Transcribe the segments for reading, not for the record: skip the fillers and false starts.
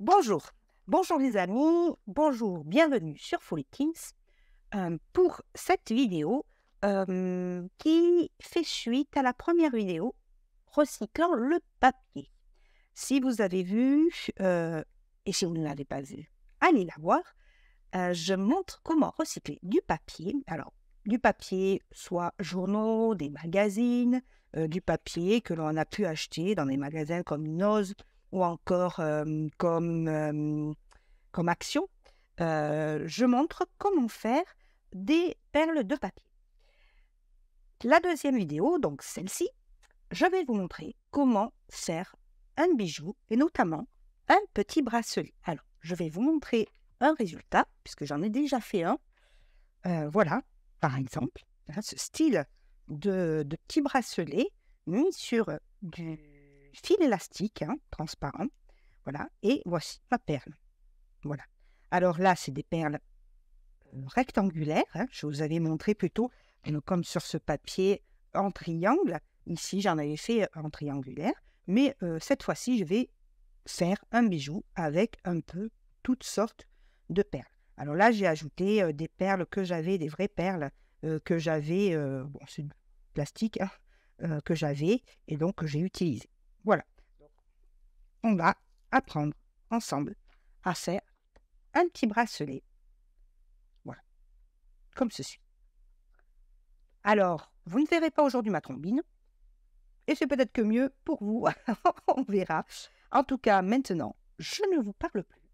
Bonjour, bonjour les amis, bonjour, bienvenue sur Folly Kids pour cette vidéo qui fait suite à la première vidéo recyclant le papier. Si vous avez vu, et si vous ne l'avez pas vu, allez la voir. Je montre comment recycler du papier. Alors, du papier, soit journaux, des magazines, du papier que l'on a pu acheter dans des magasins comme Noz ou encore comme Action. Je montre comment faire des perles de papier. La deuxième vidéo, donc celle-ci, je vais vous montrer comment faire un bijou et notamment un petit bracelet. Alors, je vais vous montrer un résultat, puisque j'en ai déjà fait un. Voilà, par exemple, ce style de petit bracelet mis sur du fil élastique, transparent. Voilà, et voici ma perle. Voilà. Alors là, c'est des perles rectangulaires. Je vous avais montré plutôt, comme sur ce papier, en triangle. Ici, j'en avais fait en triangulaire. Mais cette fois-ci, je vais faire un bijou avec un peu toutes sortes de perles. Alors là, j'ai ajouté des perles que j'avais, des vraies perles que j'avais, bon, c'est du plastique, que j'avais et donc que j'ai utilisé. Voilà. On va apprendre ensemble à faire un petit bracelet. Voilà. Comme ceci. Alors, vous ne verrez pas aujourd'hui ma trombine. Et c'est peut-être que mieux pour vous. On verra. En tout cas, maintenant, je ne vous parle plus.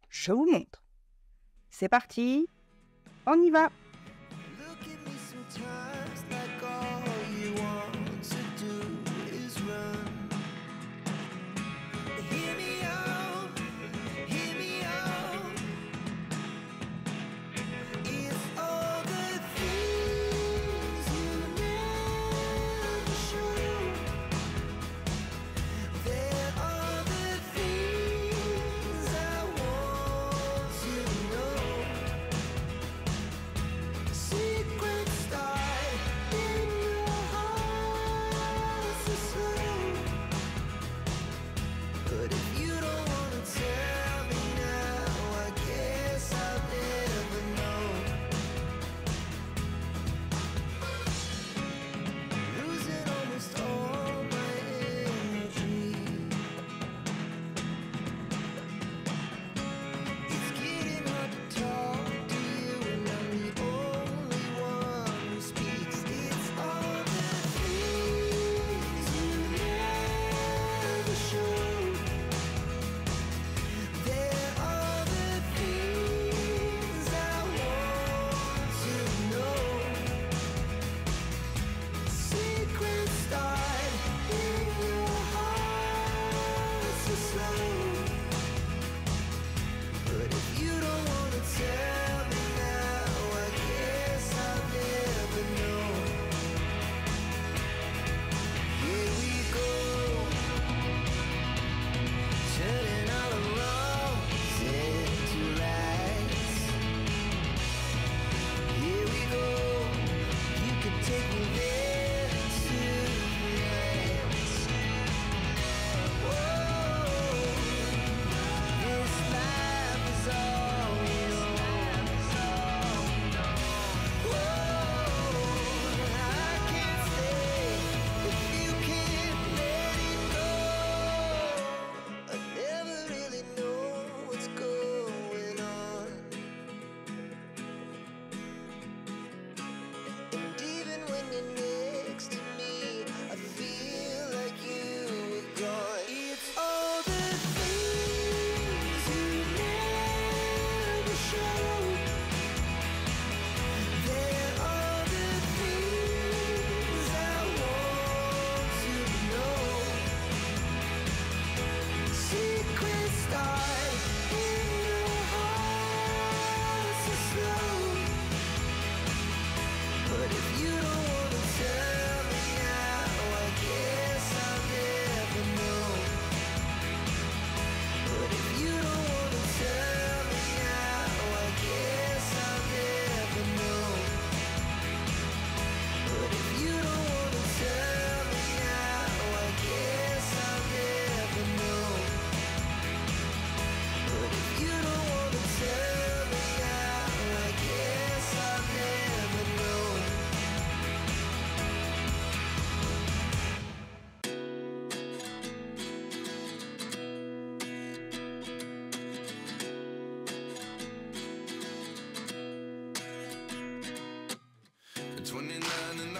Je vous montre. C'est parti. On y va.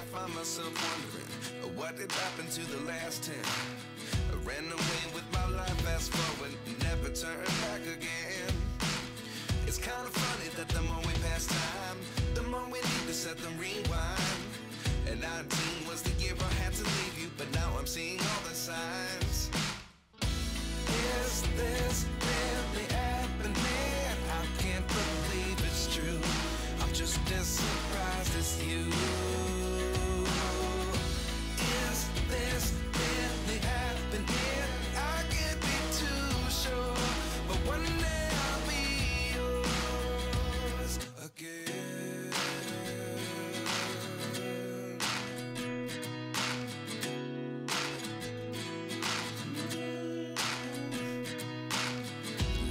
find myself wondering what did happen to the last 10. I ran away with my life, fast forward, never turn back again. It's kind of funny that the more we pass time, the more we need to set them rewind. And 19 was the year I had to leave you, but now I'm seeing all the signs. Is this really happening? I can't believe it's true. I'm just as surprised as you. Is this really happening? I can't be too sure, but one day I'll be yours again.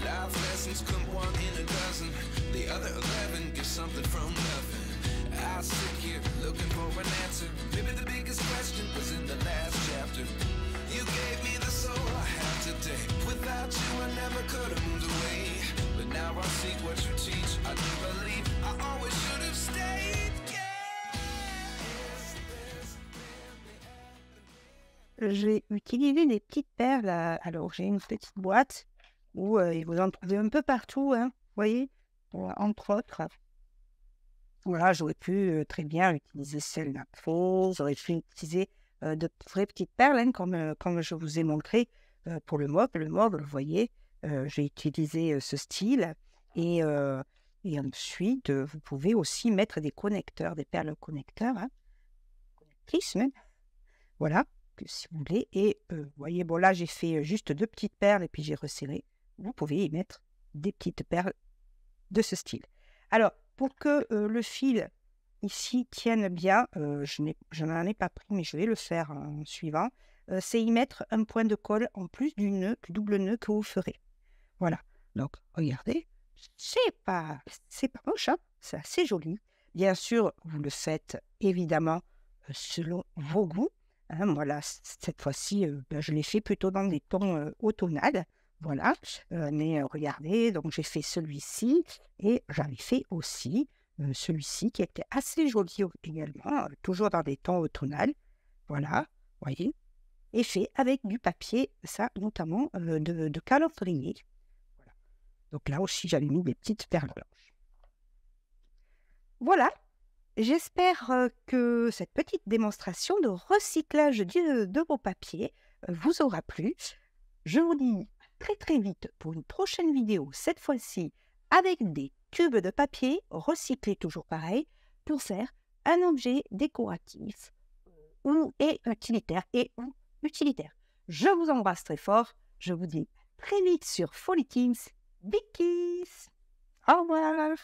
Life lessons come one in a dozen. The other 11 get something from nothing. I sit here looking for an answer. Maybe the biggest question was in the last chapter. You gave me the soul I have today. Without you I never could have moved away. But now I seek what you teach. I do believe I always should have stayed. J'ai utilisé des petites perles. Alors, j'ai une petite boîte où vous en trouvez un peu partout, hein, vous voyez, entre autres. Voilà, j'aurais pu très bien utiliser celle d'Info, j'aurais pu utiliser de vraies petites perles, hein, comme je vous ai montré pour le mauve. Le mauve, vous voyez, j'ai utilisé ce style. Et ensuite, vous pouvez aussi mettre des connecteurs, des perles connecteurs, hein, connectrices même. Voilà, si vous voulez. Et vous voyez, bon là, j'ai fait juste 2 petites perles et puis j'ai resserré. Vous pouvez y mettre des petites perles de ce style. Alors, pour que le fil ici tienne bien, je n'en ai pas pris, mais je vais le faire en suivant, c'est y mettre un point de colle en plus du double nœud que vous ferez. Voilà, donc regardez, c'est pas moche, hein, c'est assez joli. Bien sûr, vous le faites évidemment selon vos goûts. Hein, moi, là, cette fois-ci, je l'ai fait plutôt dans des tons automnales. Voilà, mais regardez, donc j'ai fait celui-ci et j'avais fait aussi celui-ci qui était assez joli également, toujours dans des tons automnales. Voilà, voyez, et fait avec du papier, ça notamment de calendrier. Voilà. Donc là aussi, j'avais mis des petites perles blanches. Voilà, j'espère que cette petite démonstration de recyclage de vos papiers vous aura plu. Je vous dis très très vite pour une prochaine vidéo, cette fois-ci avec des tubes de papier recyclés toujours pareil, pour faire un objet décoratif et utilitaire. Je vous embrasse très fort, je vous dis très vite sur Folly Teams. Big kiss. Au revoir.